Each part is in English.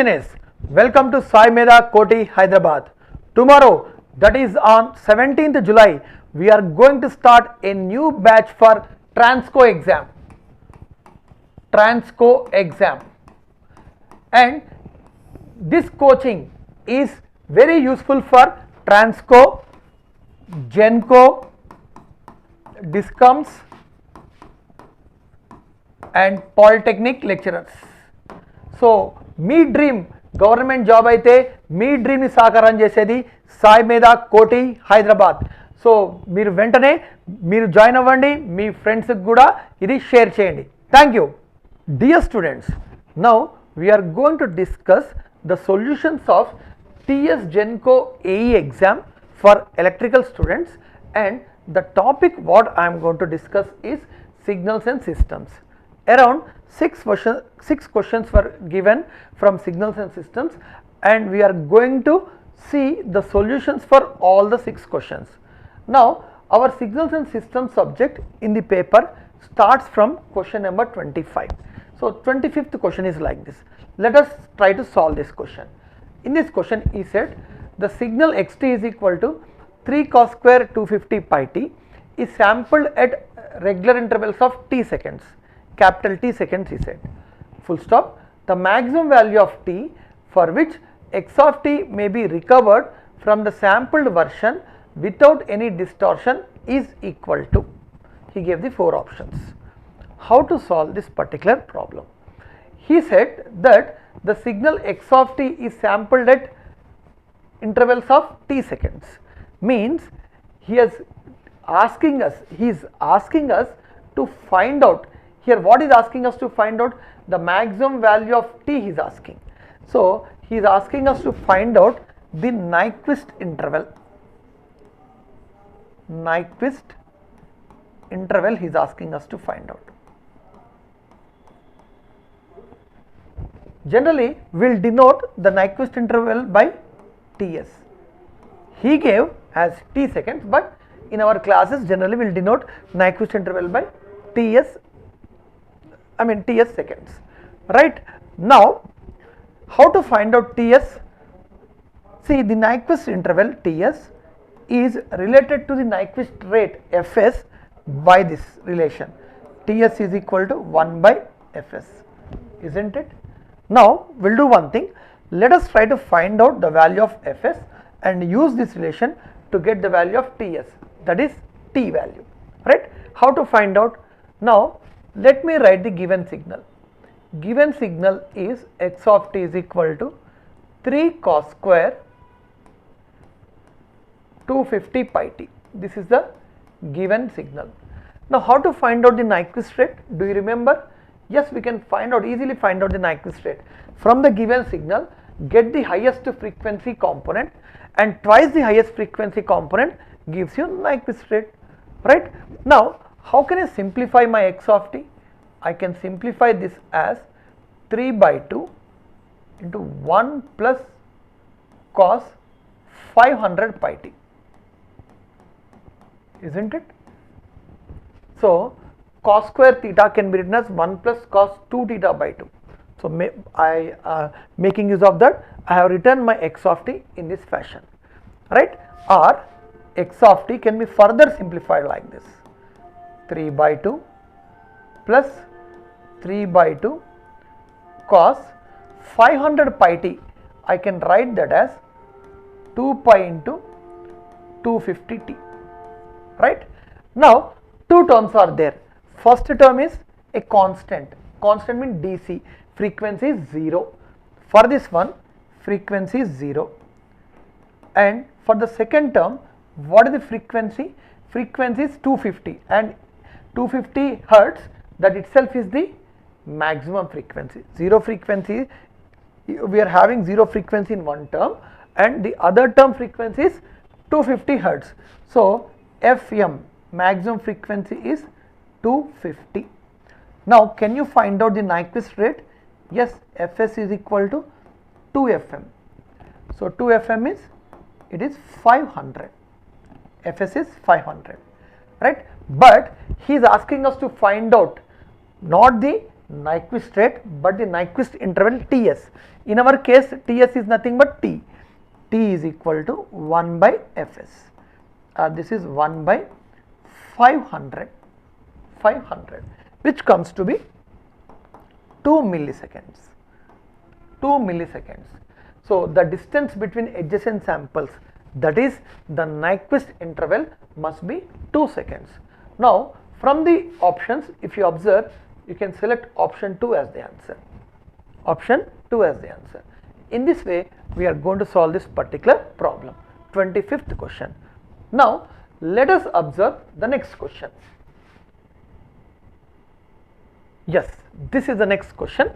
engineers, welcome to Saimedha Koti, Hyderabad. Tomorrow, that is on 17th July, we are going to start a new batch for Transco exam. And this coaching is very useful for Transco, Genco, Discoms and Polytechnic lecturers. So me dream government job అయితే మీ డ్రీమ్ని సాకారం చేసేది సాయిమేధ కోటి Hyderabad. So మీరు వెంటనే join అవ్వండి, మీ ఫ్రెండ్స్కి కూడా ఇది షేర్ చేయండి. Thank you. Dear students, now we're going to discuss the solutions of TS GENCO AE exam for electrical students and the topic what I'm going to discuss is signals and systems. Around 6 questions were given from signals and systems, and we are going to see the solutions for all the 6 questions. Now our signals and systems subject in the paper starts from question number 25. So 25th question is like this. Let us try to solve this question. In this question he said the signal xt is equal to 3 cos square 250 pi t is sampled at regular intervals of t seconds, capital T seconds he said, full stop. The maximum value of t for which x of t may be recovered from the sampled version without any distortion is equal to, he gave the 4 options. How to solve this particular problem? He said that the signal x of t is sampled at intervals of t seconds, means he is asking us to find out. Here what is asking us to find out? The maximum value of t he is asking. So he is asking us to find out the Nyquist interval. He is asking us to find out. Generally we will denote the Nyquist interval by Ts. He gave as t seconds, but in our classes generally we will denote Nyquist interval by Ts seconds, right? Now how to find out Ts? See, the Nyquist interval Ts is related to the Nyquist rate Fs by this relation. Ts is equal to 1 by Fs, isn't it? Now we will do one thing. Let us try to find out the value of Fs and use this relation to get the value of Ts, that is t value, right? How to find out? Now let me write the given signal. Given signal is x of t is equal to 3 cos square 250 pi t. This is the given signal. Now how to find out the Nyquist rate? Do you remember? Yes, we can easily find out the Nyquist rate. From the given signal, get the highest frequency component and twice the highest frequency component gives you Nyquist rate, right? Now how can I simplify my x of t? I can simplify this as 3 by 2 into 1 plus cos 500 pi t, isn't it? So cos square theta can be written as 1 plus cos 2 theta by 2. So making use of that, I have written my x of t in this fashion, right? Or x of t can be further simplified like this: 3 by 2 plus 3 by 2 cos 500 pi t. I can write that as 2 pi into 250 t, right? Now two terms are there. First term is a constant means DC, frequency is 0. For this one frequency is 0, and for the second term, what is the frequency? Frequency is 250, and 250 hertz, that itself is the maximum frequency. Zero frequency, we are having zero frequency in one term, and the other term frequency is 250 hertz. So FM, maximum frequency, is 250. Now can you find out the Nyquist rate? Yes, Fs is equal to 2Fm. So 2Fm is 500. Fs is 500, right? But he is asking us to find out not the Nyquist rate, but the Nyquist interval Ts. In our case, Ts is nothing but T. T is equal to 1 by Fs. This is 1 by 500, which comes to be 2 milliseconds. 2 milliseconds. So the distance between adjacent samples, that is the Nyquist interval, must be 2 seconds. Now from the options, if you observe, you can select option 2 as the answer. Option 2 as the answer. In this way, we are going to solve this particular problem. 25th question. Now let us observe the next question. Yes, this is the next question,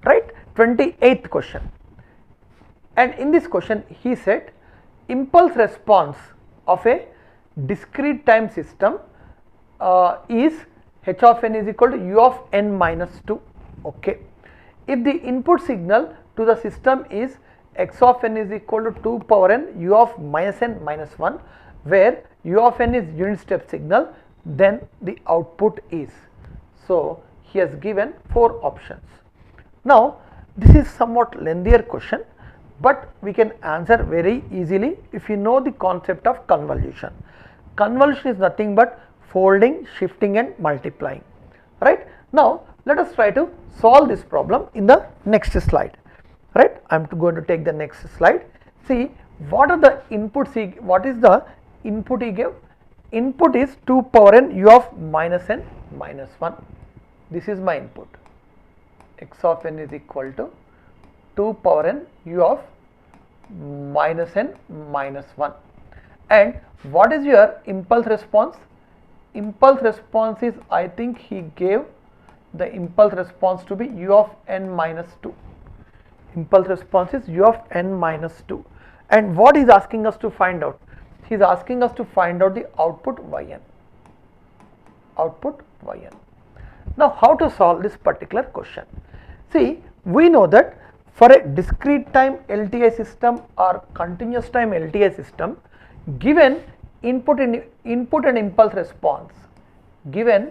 right? 28th question. And in this question, he said impulse response of a discrete time system is h of n is equal to u of n minus 2. Okay. If the input signal to the system is x of n is equal to 2 power n u of minus n minus 1, where u of n is unit step signal, then the output is. So he has given 4 options. Now this is somewhat lengthier question, but we can answer very easily if you know the concept of convolution. Convolution is nothing but folding, shifting and multiplying, right? Now let us try to solve this problem in the next slide, right? I am going to take the next slide. See, what are the inputs what is the input he gave? Input is 2 power n u of minus n minus 1. This is my input. X of n is equal to 2 power n u of minus n minus 1. And what is your impulse response? Impulse response is, I think he gave the impulse response to be u of n minus 2. Impulse response is u of n minus 2. And what he is asking us to find out? He is asking us to find out the output yn. Output yn. Now how to solve this particular question? See, we know that for a discrete time LTI system or continuous time LTI system, given input and impulse response, given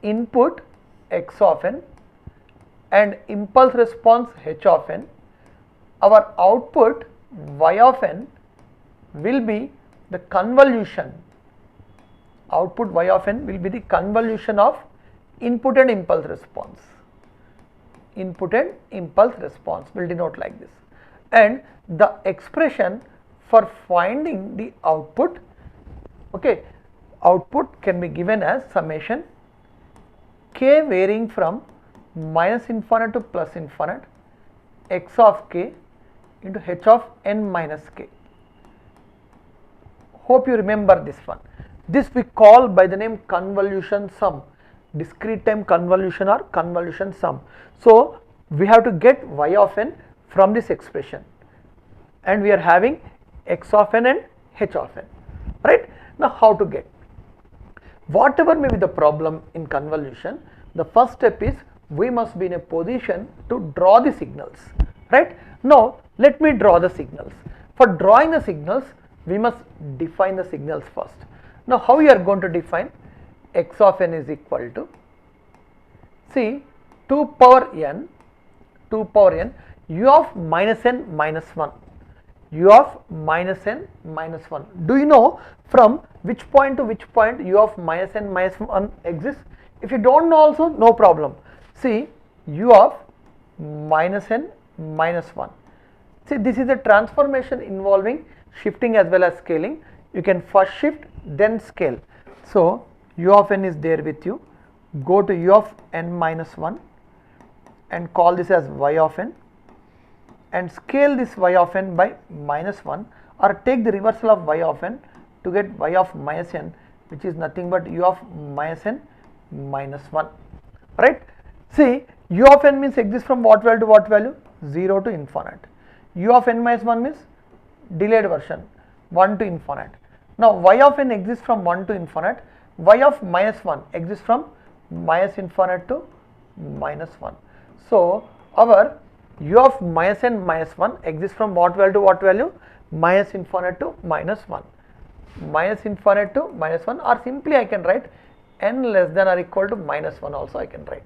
input x of n and impulse response h of n, our output y of n will be the convolution. Output y of n will be the convolution of input and impulse response. Input and impulse response will denote like this, and the expression for finding the output, okay, output can be given as summation k varying from minus infinite to plus infinite x of k into h of n minus k. Hope you remember this one. This we call by the name convolution sum, discrete time convolution or convolution sum. So we have to get y of n from this expression, and we are having x of n and h of n, right? Now how to get? Whatever may be the problem in convolution, the first step is we must be in a position to draw the signals, right? Now let me draw the signals. For drawing the signals, we must define the signals first. Now how we are going to define? X of n is equal to, see, 2 power n u of minus n minus 1, u of minus n minus 1. Do you know from which point to which point u of minus n minus 1 exists? If you don't know also, no problem. See, u of minus n minus 1. See, this is a transformation involving shifting as well as scaling. You can first shift then scale. So u of n is there with you. Go to u of n minus 1 and call this as y of n, and scale this y of n by minus 1, or take the reversal of y of n to get y of minus n, which is nothing but u of minus n minus 1, right? See, u of n means exists from what value to what value? 0 to infinite. U of n minus 1 means delayed version, 1 to infinite. Now y of n exists from 1 to infinite, y of minus 1 exists from minus infinite to minus 1. So our u of minus n minus 1 exists from what value to what value? Minus infinite to minus 1. Minus infinite to minus 1, or simply I can write n less than or equal to minus 1 also I can write.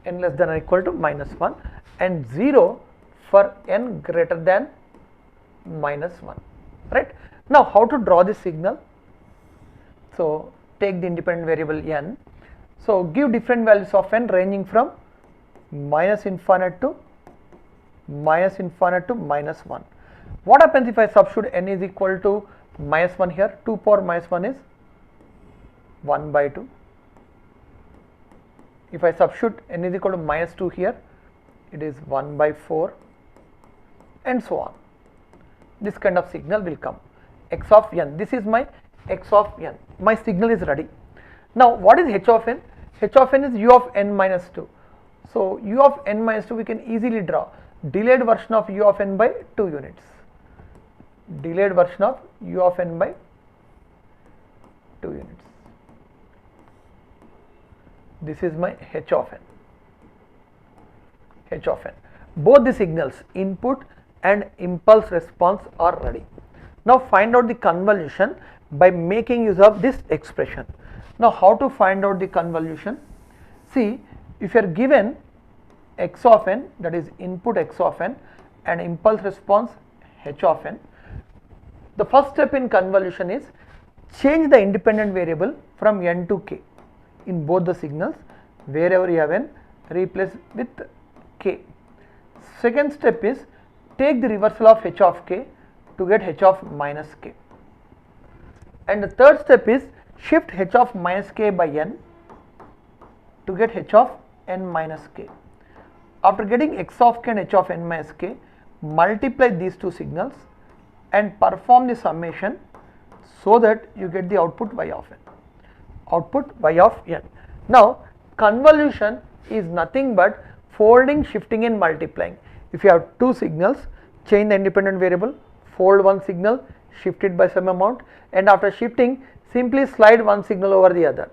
n less than or equal to -1, and 0 for n greater than -1, right? Now how to draw this signal? So take the independent variable n, so give different values of n ranging from -infinite to -1. What happens if I substitute n is equal to -1 here? 2 power -1 is 1 by 2. If I substitute n is equal to -2 here, it is 1 by 4, and so on. This kind of signal will come. X of n, this is my x of n. My signal is ready. Now what is h of n? H of n is u of n minus 2. So u of n minus 2 we can easily draw delayed version of u of n by 2 units. Delayed version of u of n by 2 units. This is my h of n. H of n. Both the signals, input and impulse response, are ready. Now find out the convolution by making use of this expression. Now how to find out the convolution? See, if you are given x of n, that is input x of n, and impulse response h of n, the first step in convolution is change the independent variable from n to k in both the signals. Wherever you have n, replace with k. Second step is take the reversal of h of k to get h of minus k. And the third step is shift h of minus k by n to get h of n minus k. After getting x of k and h of n minus k, multiply these two signals and perform the summation so that you get the output y of n. Output y of n. Now convolution is nothing but folding, shifting and multiplying. If you have two signals, change the independent variable, fold one signal, shift it by some amount, and after shifting simply slide one signal over the other.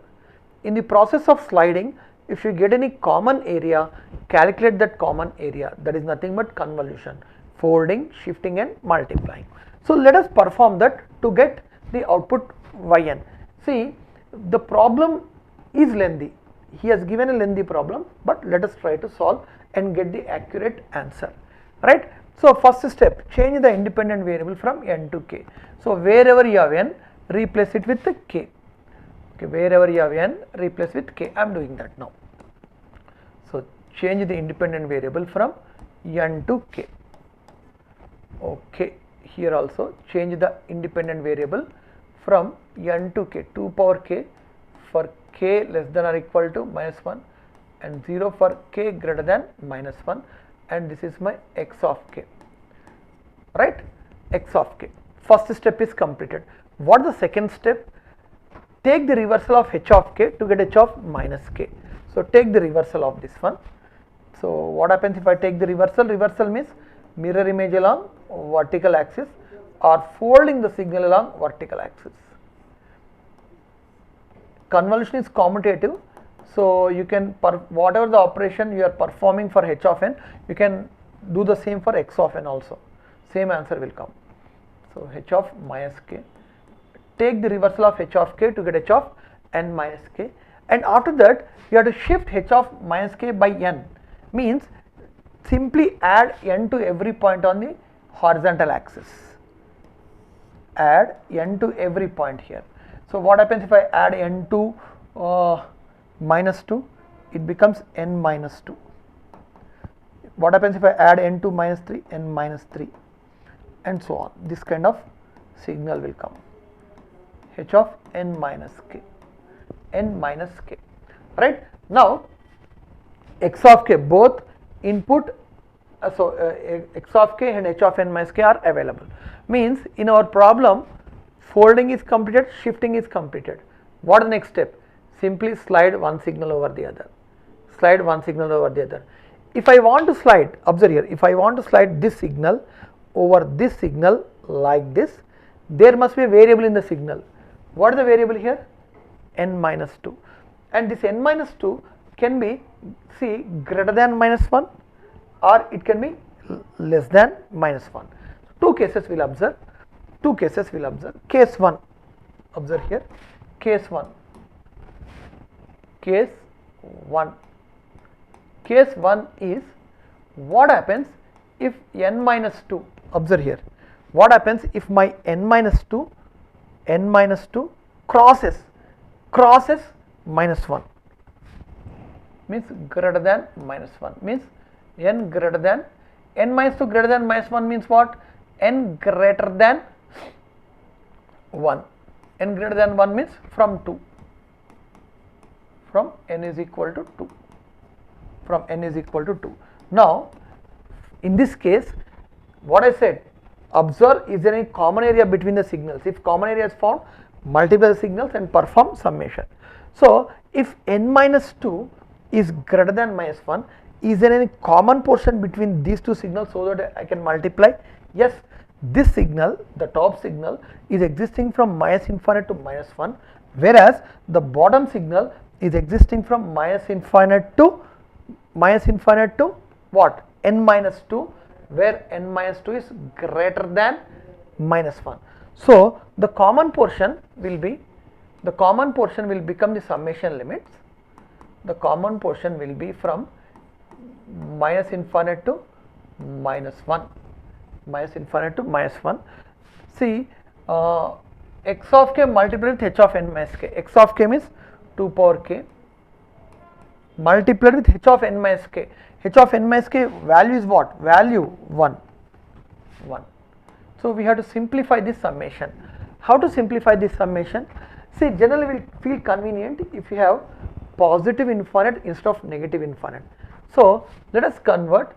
In the process of sliding, if you get any common area, calculate that common area. That is nothing but convolution, folding, shifting and multiplying. So let us perform that to get the output yn. See, the problem is lengthy. He has given a lengthy problem, but let us try to solve and get the accurate answer, right? So first step, change the independent variable from n to k. So wherever you have n, replace it with k. Okay, wherever you have n, replace with k. I am doing that now. So change the independent variable from n to k. Okay, here also change the independent variable from n to k, 2 power k for k less than or equal to -1 and 0 for k greater than -1, and this is my x of k, right? X of k. First step is completed. What is the second step? Take the reversal of h of k to get h of minus k. So take the reversal of this one. So what happens if I take the reversal? Reversal means mirror image along vertical axis or folding the signal along vertical axis. Convolution is commutative, so you can, whatever the operation you are performing for h of n, you can do the same for x of n also. Same answer will come. So h of minus k. Take the reversal of h of k to get h of n minus k, and after that you have to shift h of minus k by n, means simply add n to every point on the horizontal axis. Add n to every point here. So what happens if I add n to minus 2? It becomes n minus 2. What happens if I add n to minus 3? N minus 3, and so on. This kind of signal will come. H of n minus k. N minus k. Right? Now x of k, both input, x of k and h of n minus k are available. Means in our problem, folding is completed, shifting is completed. What is the next step? Simply slide one signal over the other. Slide one signal over the other. If I want to slide, observe here, if I want to slide this signal over this signal like this, there must be a variable in the signal. What is the variable here? N minus 2. And this n minus 2 can be, see, greater than -1 or it can be less than -1. Two cases we will observe. Two cases we will observe. Case 1, observe here, case 1, case 1, case 1 is what happens if n minus 2, observe here, what happens if my n minus 2 crosses minus 1, means greater than minus 1, means n greater than n minus 2 greater than minus 1 means what? N greater than 1. N greater than 1 means from 2, from n is equal to 2, from n is equal to 2. Now in this case what I said, observe is there any common area between the signals. If common area is found, multiply the signals and perform summation. So if n minus 2 is greater than minus 1, is there any common portion between these two signals so that I can multiply? Yes, this signal, the top signal, is existing from minus infinite to minus 1, whereas the bottom signal is existing from minus infinite to what? N minus 2, where n minus 2 is greater than minus 1. So the common portion will become the summation limits. The common portion will be from minus infinite to minus 1, minus infinite to minus 1. See, x of k multiplied with h of n minus k. X of k means 2 power k multiplied with h of n minus k. H of n minus k value is what? Value 1. So we have to simplify this summation. How to simplify this summation? See, generally we will feel convenient if you have positive infinite instead of negative infinite. So let us convert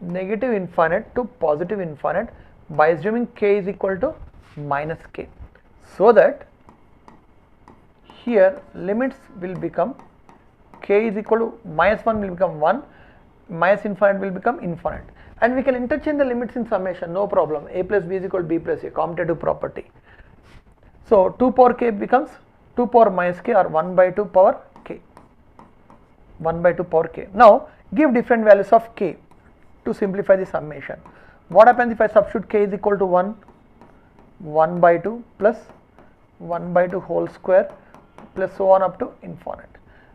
negative infinite to positive infinite by assuming k is equal to minus k, so that here limits will become k is equal to minus 1 will become 1, minus infinite will become infinite, and we can interchange the limits in summation, no problem. A plus b is equal to b plus a, commutative property. So 2 power k becomes 2 power minus k, or 1 by 2 power k, 1 by 2 power k. Now give different values of k to simplify the summation. What happens if I substitute k is equal to 1, 1 by 2 plus 1 by 2 whole square plus so on up to infinite.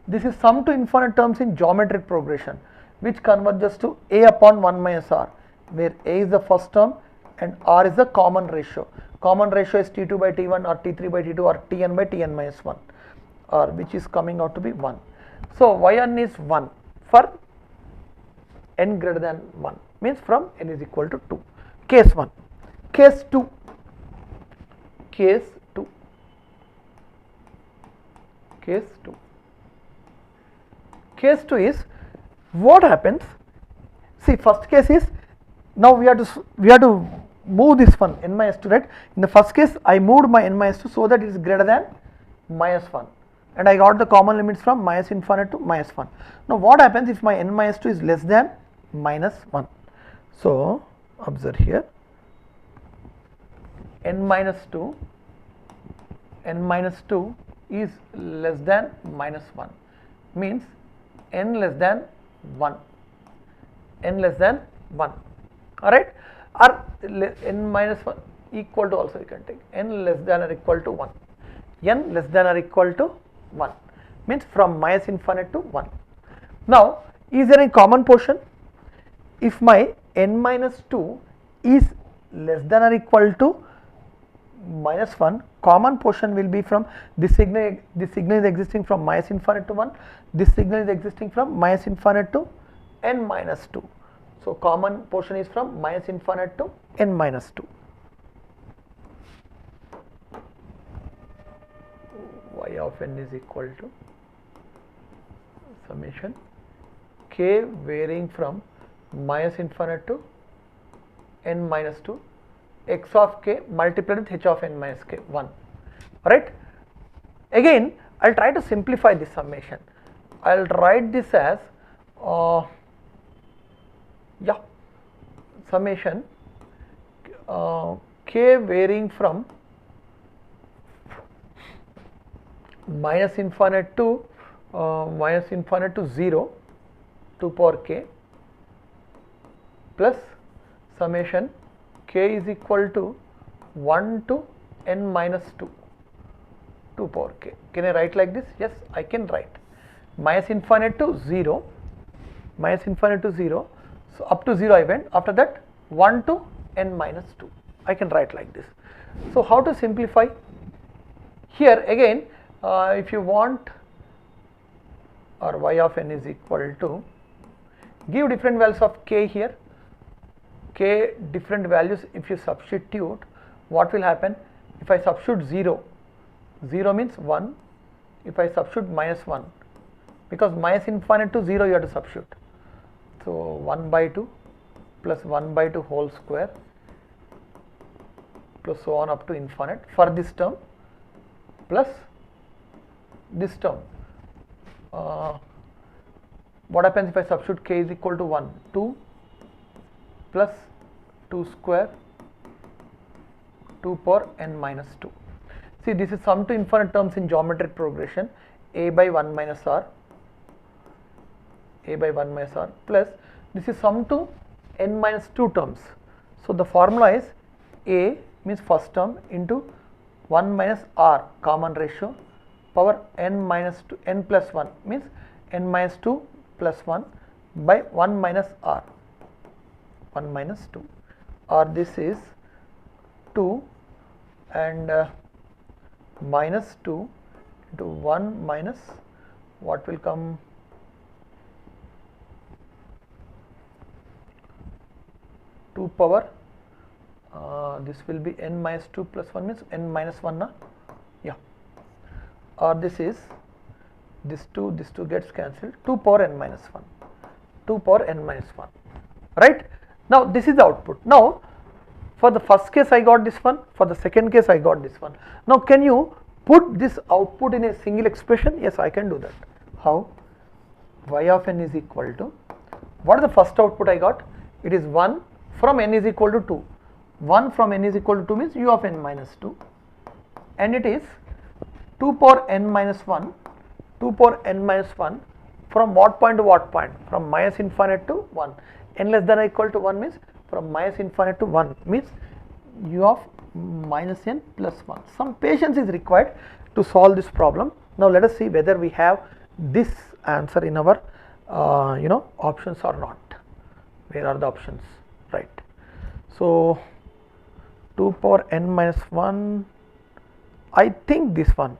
This is sum to infinite terms in geometric progression, which converges to a upon 1 minus r, where a is the first term and r is the common ratio. Common ratio is t2 by t1 or t3 by t2 or tn by tn minus 1, or which is coming out to be 1. So yn is 1 for n greater than 1, means from n is equal to 2. Case 1. Case 2. Case 2. Case 2. Case 2 is what happens. See, first case is, now we have to move this one n minus 2, right? In the first case I moved my n minus 2 so that it is greater than minus 1, and I got the common limits from minus infinite to minus 1. Now what happens if my n minus 2 is less than minus 1? So observe here, n minus 2 is less than minus 1, means n less than 1, alright, or n minus 1 equal to, also you can take n less than or equal to 1, n less than or equal to 1, means from minus infinite to 1. Now is there a common portion? If my n minus 2 is less than or equal to minus 1, common portion will be from this signal is existing from minus infinite to 1, this signal is existing from minus infinite to n minus 2. So common portion is from minus infinite to n minus 2. Y of n is equal to summation k varying from minus infinite to n minus 2 x of k multiplied with h of n minus k, 1. Alright. Again I will try to simplify this summation. I will write this as summation k varying from minus infinite to 0 2 power k plus summation k is equal to 1 to n minus 2 power k. Can I write like this? Yes, I can write minus infinite to 0 minus infinite to 0. So up to 0 I went, after that 1 to n minus 2. I can write like this. So how to simplify? Here again, if you want, or y of n is equal to, give different values of k here, k different values. If you substitute, what will happen? If I substitute 0, 0 means 1. If I substitute minus 1, because minus infinite to 0 you have to substitute. So 1 by 2 plus 1 by 2 whole square plus so on up to infinite for this term plus this term. What happens if I substitute k is equal to 1? 2 plus 2 square 2 power n minus 2. See, this is sum to infinite terms in geometric progression, a by 1 minus r, a by 1 minus r, plus this is sum to n minus 2 terms. So the formula is a means first term into 1 minus r common ratio power n minus 2, n plus 1 means n minus 2 plus 1 by 1 minus r, 1 minus 2, or this is 2 and minus 2 into 1 minus what will come, two power, this will be n minus 2 plus 1 means n minus 1 na? Yeah, or this is this 2 gets cancelled, 2 power n minus 1, 2 power n minus 1, right? Now this is the output. Now for the first case I got this one, for the second case I got this one. Now can you put this output in a single expression? Yes, I can do that. How? Y of n is equal to, what is the first output I got? It is 1 from n is equal to 2. 1 from n is equal to 2 means u of n minus 2, and it is 2 power n minus 1, 2 power n minus 1 from what point to what point? From minus infinite to 1. N less than or equal to 1 means from minus infinite to 1 means u of minus n plus 1. Some patience is required to solve this problem. Now let us see whether we have this answer in our options or not. Where are the options? Right. So 2 power n minus 1, I think this one,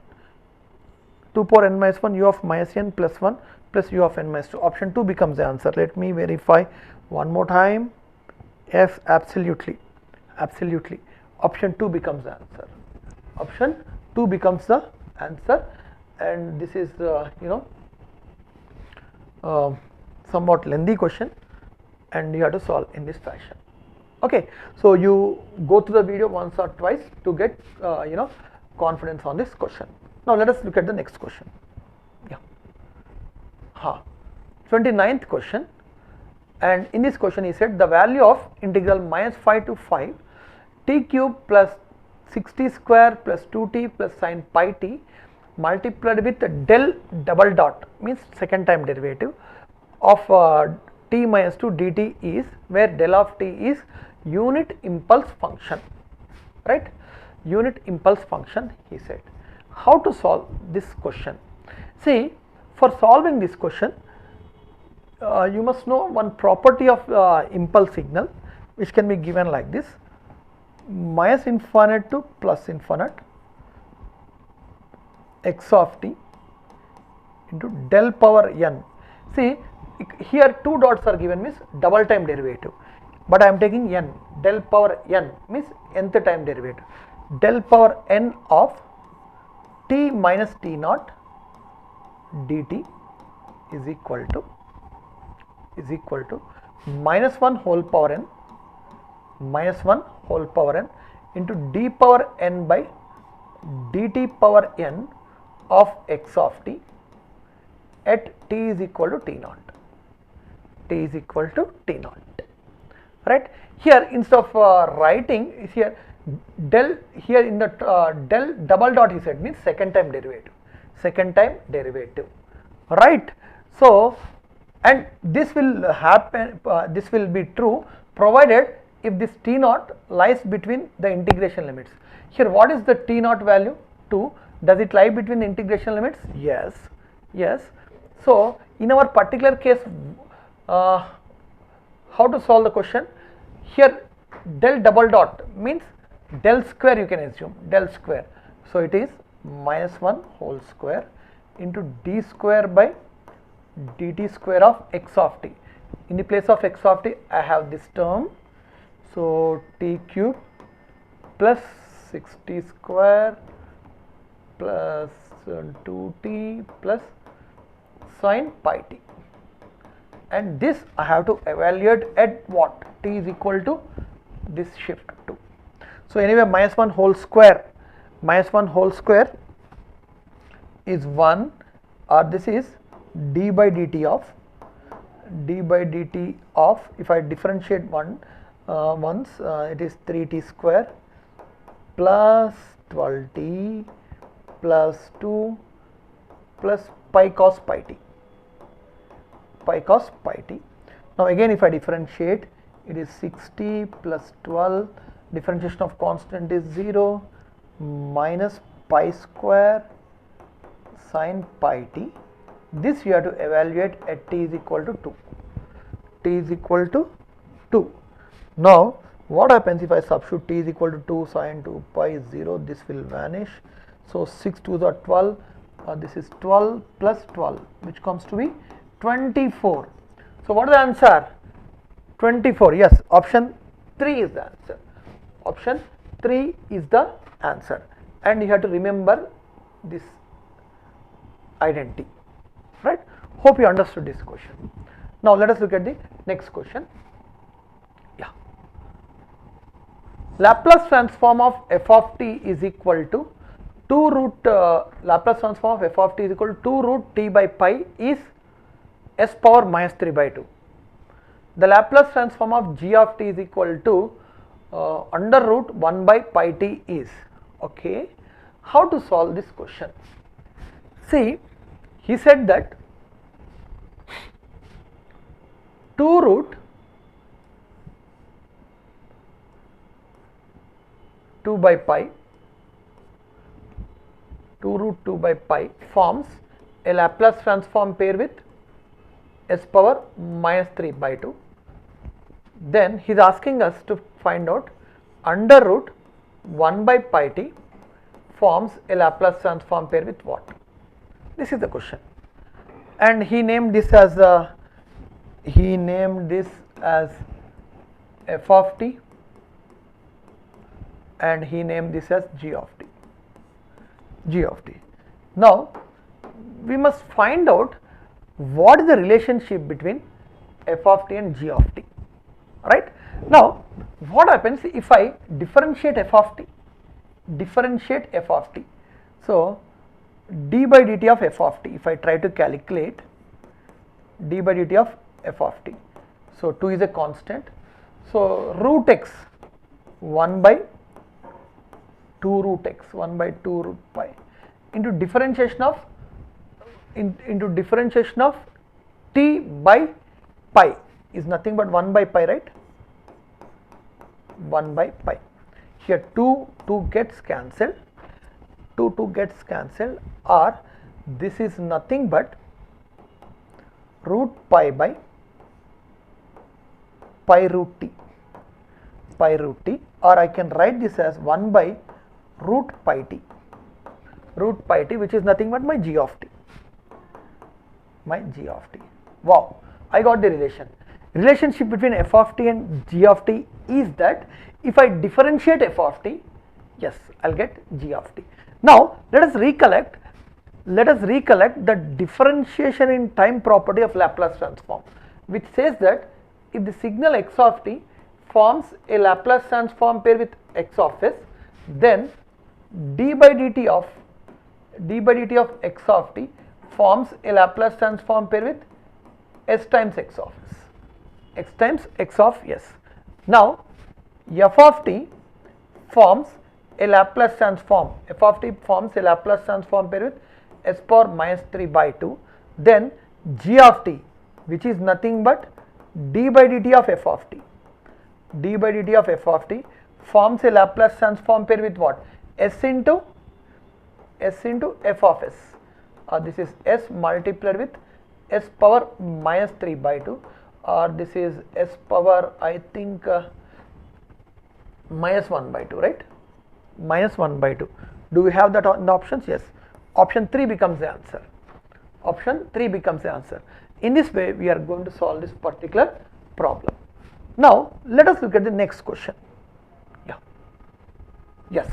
2 power n minus 1 u of minus n plus 1 plus u of n minus 2. Option 2 becomes the answer. Let me verify one more time. Yes, absolutely, absolutely. Option 2 becomes the answer. Option 2 becomes the answer, and this is somewhat lengthy question, and you have to solve in this fashion. Okay, so you go through the video once or twice to get confidence on this question. Now let us look at the next question. Yeah. 29th question, and in this question he said the value of integral minus 5 to 5 t cube plus 60 square plus 2t plus sin pi t multiplied with del double dot means second time derivative of t minus 2 dt is, where del of t is unit impulse function, right? Unit impulse function, he said. How to solve this question? See, for solving this question, you must know one property of impulse signal, which can be given like this: minus infinite to plus infinite x of t into del power n. See, here two dots are given means double time derivative, but I am taking n. Del power n means nth time derivative. Del power n of t minus t naught dt is equal to minus 1 whole power n into d power n by dt power n of x of t at t is equal to t naught. T is equal to t naught. Right? Here instead of writing here del, here in the del double dot he said means second time derivative. Right? So, and this will happen, this will be true provided if this t naught lies between the integration limits. Here what is the t naught value? 2. Does it lie between the integration limits? Yes. So in our particular case, Uh, how to solve the question? Here del double dot means del square, you can assume del square. So it is minus 1 whole square into d square by dt square of x of t. In the place of x of t, I have this term. So t cube plus 60 square plus 2t plus sine pi t. And this I have to evaluate at what? T is equal to this shift 2. So anyway, minus 1 whole square is 1, or this is d by dt of, if I differentiate once, it is 3t square plus 12t plus 2 plus pi cos pi t. Now again, if I differentiate, it is 60 plus 12, differentiation of constant is 0, minus pi square sine pi t. This you have to evaluate at t is equal to 2. Now what happens if I substitute t is equal to 2 sine 2 pi is 0, this will vanish. So 6 2s are 12, this is 12 plus 12, which comes to be 24. So what is the answer? 24. Yes, option 3 is the answer. Option 3 is the answer. And you have to remember this identity, right? Hope you understood this question. Now let us look at the next question. Yeah. Laplace transform of f of t is equal to 2 root Laplace transform of f of t is equal to 2 root t by pi is s power minus 3 by 2. The Laplace transform of g of t is equal to under root 1 by pi t is. Okay, how to solve this question? See, he said that 2 root 2 by pi forms a Laplace transform pair with s power minus 3 by 2. Then he is asking us to find out under root 1 by pi t forms a Laplace transform pair with what? This is the question. And he named this as f of t, and he named this as g of t. Now we must find out what is the relationship between f of t and g of t, right? Now what happens if I differentiate f of t? So d by dt of f of t, if I try to calculate d by dt of f of t, so 2 is a constant, so root x 1 by 2 root x, 1 by 2 root pi into differentiation of t by pi is nothing but 1 by pi, right? 1 by pi. Here 2 gets cancelled, 2 gets cancelled, or this is nothing but root pi by pi root t, or I can write this as 1 by root pi t, which is nothing but my g of t. Wow, I got the relationship between f of t and g of t is that if I differentiate f of t, yes, I'll get g of t. Now let us recollect the differentiation in time property of Laplace transform, which says that if the signal x of t forms a Laplace transform pair with x of s, then d by dt of x of t forms a Laplace transform pair with s times x of s. Now f of t forms a Laplace transform pair with s power minus 3 by 2. Then g of t, which is nothing but d by dt of f of t, forms a Laplace transform pair with what? S into f of s. This is s multiplied with s power minus 3 by 2, or this is s power, I think minus 1 by 2, right? Minus 1 by 2. Do we have that in the options? Yes. Option 3 becomes the answer. Option 3 becomes the answer. In this way, we are going to solve this particular problem. Now, let us look at the next question. Yeah. Yes.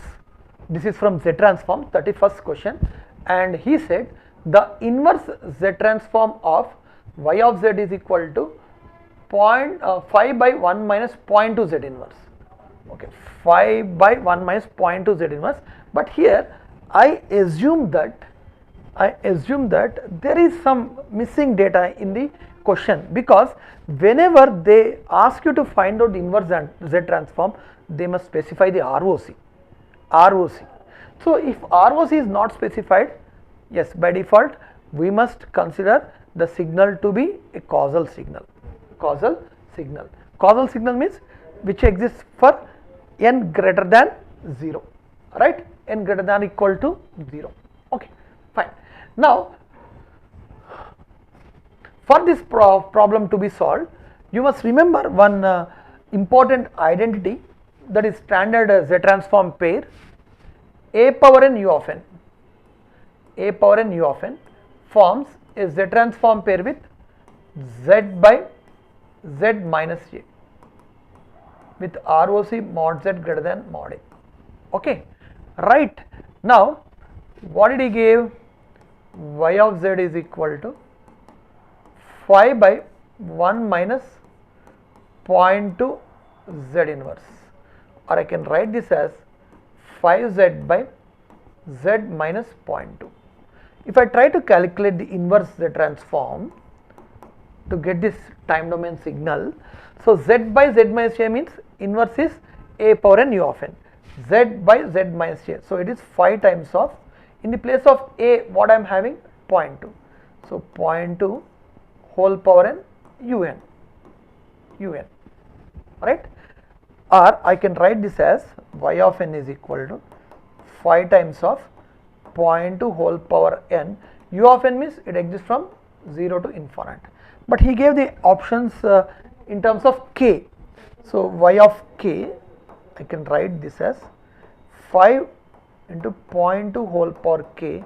This is from Z transform, 31st question, and he said the inverse Z transform of y of z is equal to 5 by 1 minus 0.2 Z inverse. Okay, 5 by 1 minus 0.2 Z inverse, but here I assume that there is some missing data in the question, because whenever they ask you to find out the inverse Z transform, they must specify the ROC. So if ROC is not specified, yes, by default we must consider the signal to be a causal signal. Causal signal means which exists for n greater than 0, right? N greater than or equal to 0. Okay, fine. Now, for this problem to be solved, you must remember one important identity, that is standard Z transform pair, a power n u of n. A power n u of n forms a Z transform pair with z by z minus a, with ROC mod z greater than mod a. Okay, right. Now, what did he give? Y of z is equal to 5 by 1 minus 0.2 z inverse, or I can write this as 5z by z minus 0.2. If I try to calculate the inverse Z transform to get this time domain signal, so z by z minus a means inverse is a power n u of n, z by z minus a, so it is 5 times of, in the place of a what I am having, 0.2, so 0.2 whole power n un, right? Or I can write this as y of n is equal to 5 times of 0.2 whole power n. U of n means it exists from 0 to infinite, but he gave the options in terms of k. So y of k, I can write this as 5 into 0.2 whole power k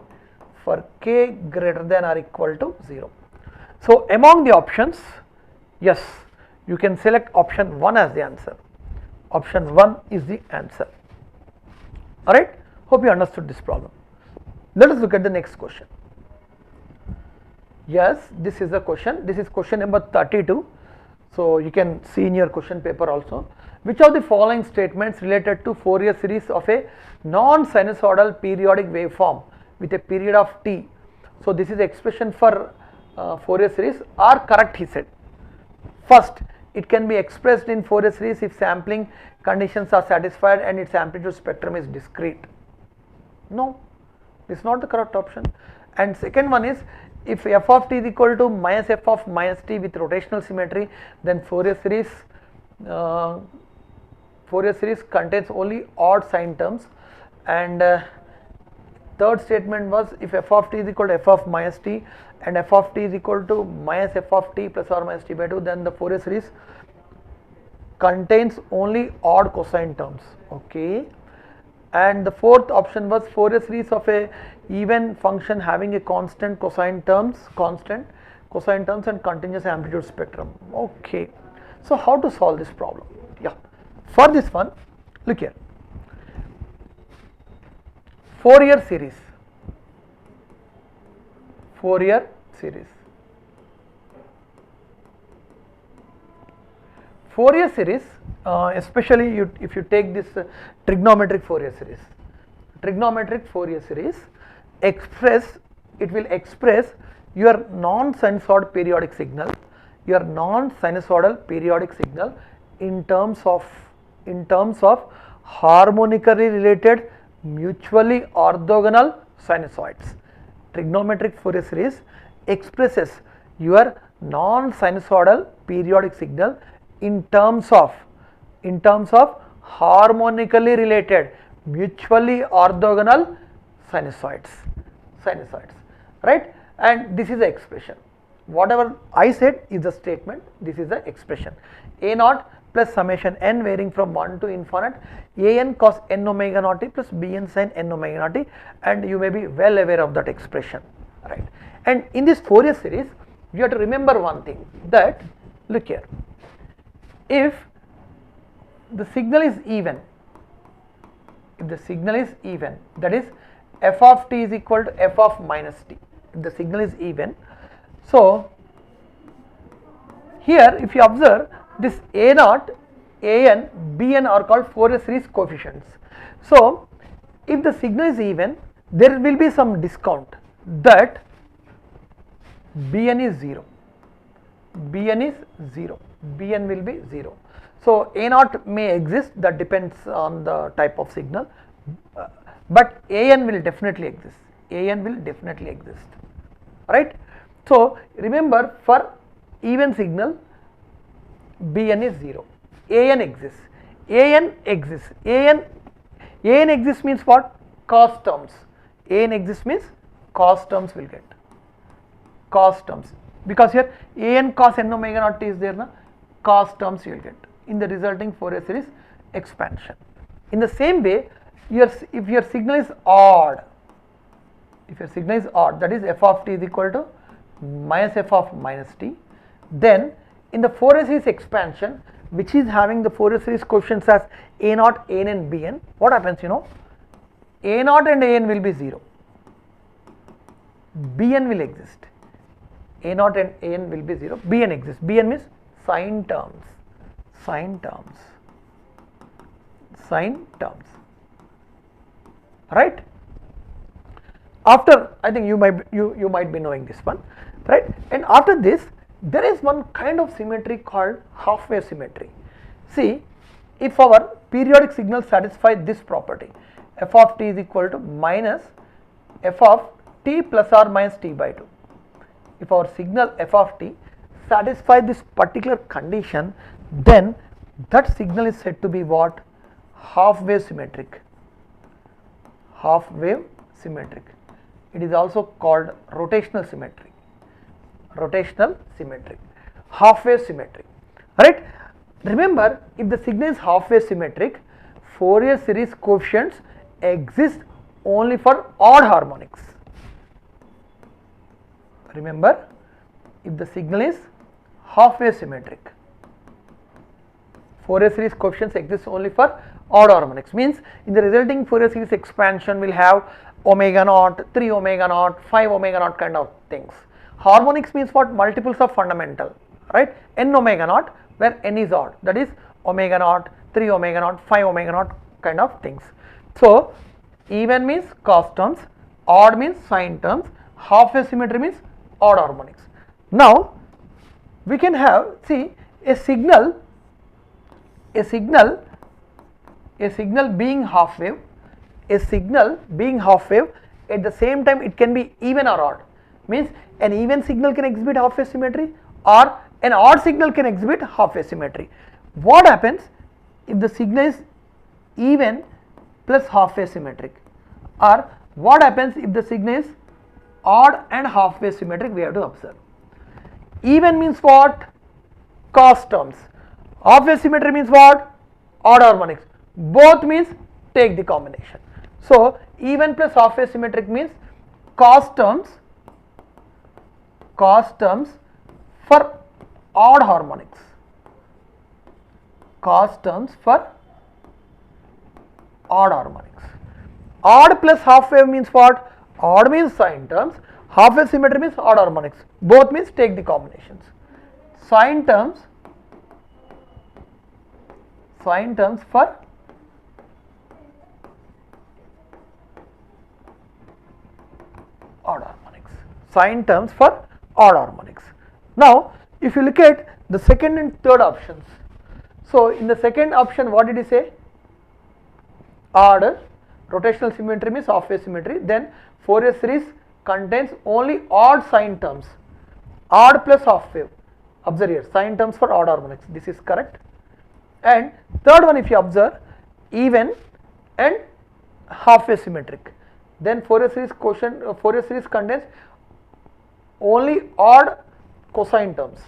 for k greater than or equal to 0. So among the options, yes, you can select option 1 as the answer. Option 1 is the answer. Alright, hope you understood this problem. Let us look at the next question. Yes, this is the question. This is question number 32. So you can see in your question paper also. Which of the following statements related to Fourier series of a non-sinusoidal periodic waveform with a period of t? So this is the expression for Fourier series are correct, he said. First, it can be expressed in Fourier series if sampling conditions are satisfied and its amplitude spectrum is discrete. No, this is not the correct option. And second one is, if f of t is equal to minus f of minus t with rotational symmetry, then Fourier series contains only odd sign terms. And third statement was, if f of t is equal to f of minus t and f of t is equal to minus f of t plus or minus t by 2, then the Fourier series contains only odd cosine terms. Okay. And the fourth option was Fourier series of a even function having a constant cosine terms and continuous amplitude spectrum. Okay. So how to solve this problem? Yeah. For this one, look here. Fourier series. Fourier series. Fourier series, especially if you take this trigonometric Fourier series. Trigonometric Fourier series it will express your non-sinusoidal periodic signal, in terms of harmonically related mutually orthogonal sinusoids. Trigonometric Fourier series expresses your non-sinusoidal periodic signal in terms of harmonically related mutually orthogonal sinusoids, right? And this is the expression. whatever I said is the statement, this is the expression. A naught plus summation n varying from 1 to infinite a n cos n omega naught t plus b n sin n omega naught t, and you may be well aware of that expression, right. And in this Fourier series you have to remember one thing, that look here, if the signal is even, that is f of t is equal to f of minus t, if the signal is even. So here if you observe, this a naught, a n, b n are called Fourier series coefficients. So if the signal is even, there will be some discount, that bn is 0, bn will be 0. So a naught may exist, that depends on the type of signal, but an will definitely exist, right. So remember, for even signal bn is 0, an exists, an exists means what? Cos terms, an exists means cos terms will get, cos terms, because here an cos n omega naught t is there, na, cos terms you will get in the resulting Fourier series expansion. In the same way, if your signal is odd, that is f of t is equal to minus f of minus t, then in the Fourier series expansion, which is having the Fourier series coefficients as a naught, an and bn, what happens, you know, a naught and an will be 0, bn will exist, a naught and an will be 0, bn exists, bn means sine terms, right. After, I think you might be knowing this one, right. And after this, there is one kind of symmetry called half wave symmetry. See, if our periodic signal satisfies this property, f of t is equal to minus f of t plus or minus t by 2. If our signal f of t satisfies this particular condition, then that signal is said to be what? Half wave symmetric. It is also called rotational symmetry. Half wave symmetry, right. Remember, if the signal is half wave symmetric, Fourier series coefficients exist only for odd harmonics. Remember, if the signal is half wave symmetric, Fourier series coefficients exist only for odd harmonics, means in the resulting Fourier series expansion will have omega naught, 3 omega naught, 5 omega naught kind of things. Harmonics means what? Multiples of fundamental, right, n omega naught, where n is odd, that is omega naught, 3 omega naught, 5 omega naught kind of things. So even means cos terms, odd means sine terms, half wave symmetry means odd harmonics. Now we can have, see, a signal being half wave, at the same time it can be even or odd, means an even signal can exhibit half wave symmetry or an odd signal can exhibit half wave symmetry. What happens if the signal is even plus half wave symmetric, or what happens if the signal is odd and half wave symmetric? We have to observe. Even means what? Cos terms. Half wave symmetry means what? Odd harmonics. Both means take the combination. So even plus half wave symmetric means cos terms for odd harmonics. Odd plus half wave means what? Odd means sine terms, half wave symmetry means odd harmonics. Both means take the combinations. Sine terms for odd harmonics. Now if you look at the second and third options, so in the second option what did he say? Odd, rotational symmetry means half wave symmetry, then Fourier series contains only odd sine terms, odd plus half wave. Observe here, sine terms for odd harmonics, this is correct. And third one, if you observe, even and half wave symmetric, then Fourier series contains only odd cosine terms.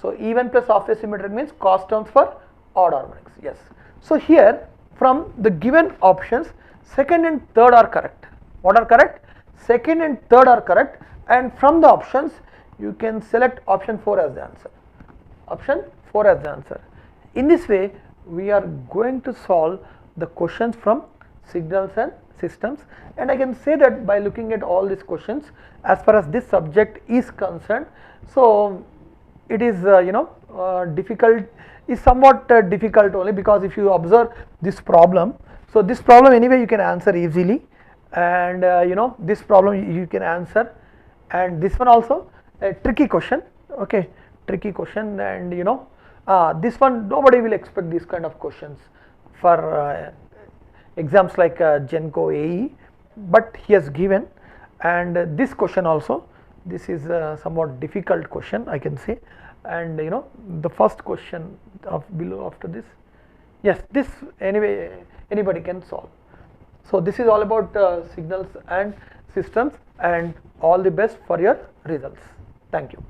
So even plus half wave symmetric means cos terms for odd harmonics. Yes. So here from the given options, second and third are correct. What are correct? Second and third are correct, and from the options you can select option 4 as the answer. Option 4 as the answer. In this way we are going to solve the questions from signals and systems, and I can say that by looking at all these questions as far as this subject is concerned, so it is difficult, is somewhat difficult only because if you observe this problem, so this problem anyway you can answer easily, and this problem you can answer, and this one also a tricky question, okay, tricky question, and this one nobody will expect these kind of questions for exams like Genco AE, but he has given, and this question also, this is a somewhat difficult question I can say, and the first question of below after this, yes, this anyway anybody can solve. So this is all about signals and systems, and all the best for your results. Thank you.